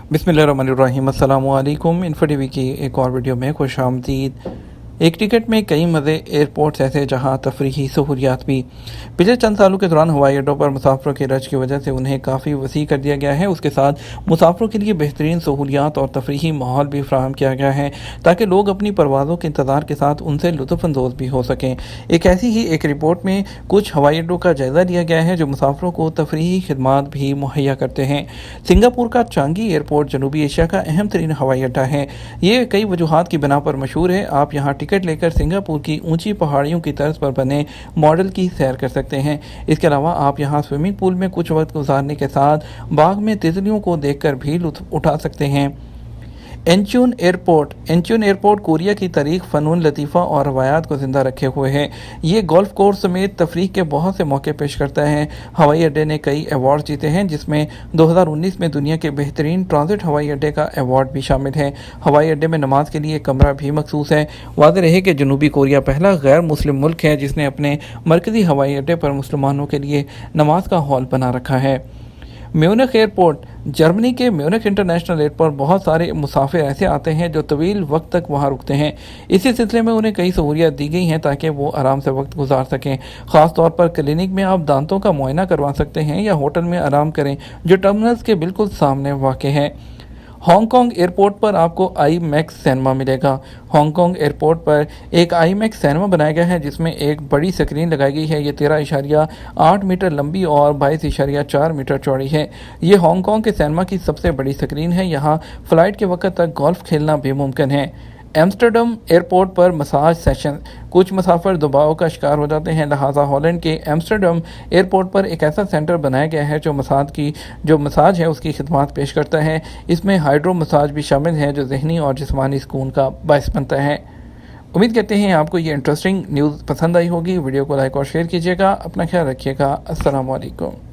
बिस्मिल्लाहिर्रहमानिर्रहीम। अस्सलामु अलैकुम। इन्फो टीवी की एक और वीडियो में खुश आमदीद। एक टिकट में कई मज़े, एयरपोर्ट्स ऐसे जहां तफरीही सहूलियात भी। पिछले चंद सालों के दौरान हवाई अड्डों पर मुसाफिरों की रश की वजह से उन्हें काफ़ी वसी कर दिया गया है। उसके साथ मुसाफिरों के लिए बेहतरीन सहूलियात और तफरीही माहौल भी फराहम किया गया है ताकि लोग अपनी परवाज़ों के इंतज़ार के साथ उनसे लुत्फ़अंदोज़ भी हो सकें। एक ऐसी ही एक रिपोर्ट में कुछ हवाई अड्डों का जायज़ा लिया गया है जो मुसाफिरों को तफरीही खिदमात भी मुहैया करते हैं। सिंगापुर का चांगी एयरपोर्ट जनूबी एशिया का अहम तरीन हवाई अड्डा है। ये कई वजूहात की बिना पर मशहूर है। आप यहाँ टिकट लेकर सिंगापुर की ऊंची पहाड़ियों की तर्ज पर बने मॉडल की सैर कर सकते हैं। इसके अलावा आप यहाँ स्विमिंग पूल में कुछ वक्त गुजारने के साथ बाग में तितलियों को देखकर भी लुत्फ उठा सकते हैं। एंचून एयरपोर्ट कोरिया की तारीख, फ़नून लतीफ़ा और रवायात को ज़िंदा रखे हुए है। ये गोल्फ कोर्स समेत तफरीह के बहुत से मौके पेश करता है। हवाई अड्डे ने कई अवार्ड जीते हैं जिसमें 2019 में दुनिया के बेहतरीन ट्रांजिट हवाई अड्डे का अवार्ड भी शामिल है। हवाई अड्डे में नमाज के लिए कमरा भी मखसूस है। वाज़ेह रहे कि जनूबी कोरिया पहला गैर मुस्लिम मुल्क है जिसने अपने मरकज़ी हवाई अड्डे पर मुसलमानों के लिए नमाज का हॉल बना रखा है। म्यूनिख एयरपोर्ट, जर्मनी के म्यूनिख इंटरनेशनल एयरपोर्ट बहुत सारे मुसाफिर ऐसे आते हैं जो तवील वक्त तक वहां रुकते हैं। इसी सिलसिले में उन्हें कई सहूलियत दी गई हैं ताकि वो आराम से वक्त गुजार सकें। ख़ास तौर पर क्लिनिक में आप दांतों का मुआयना करवा सकते हैं या होटल में आराम करें जो टर्मिनल्स के बिल्कुल सामने वाक़ है। हांगकांग एयरपोर्ट पर आपको आई मैक्स सिनेमा मिलेगा। हांगकांग एयरपोर्ट पर एक आई मैक्स सिनेमा बनाया गया है जिसमें एक बड़ी स्क्रीन लगाई गई है। ये 13.8 मीटर लंबी और 22.4 मीटर चौड़ी है। ये हांगकांग के सिनेमा की सबसे बड़ी स्क्रीन है। यहाँ फ़्लाइट के वक्त तक गोल्फ खेलना भी मुमकिन है। एम्स्टर्डम एयरपोर्ट पर मसाज सेशन, कुछ मुसाफिर दबाव का शिकार हो जाते हैं, लिहाजा हॉलैंड के एम्स्टर्डम एयरपोर्ट पर एक ऐसा सेंटर बनाया गया है जो मसाज है उसकी खिदमत पेश करता है। इसमें हाइड्रो मसाज भी शामिल है जो जहनी और जिस्मानी सुकून का बायस बनता है। उम्मीद करते हैं आपको ये इंटरेस्टिंग न्यूज़ पसंद आई होगी। वीडियो को लाइक और शेयर कीजिएगा। अपना ख्याल रखिएगा। अस्सलाम वालेकुम।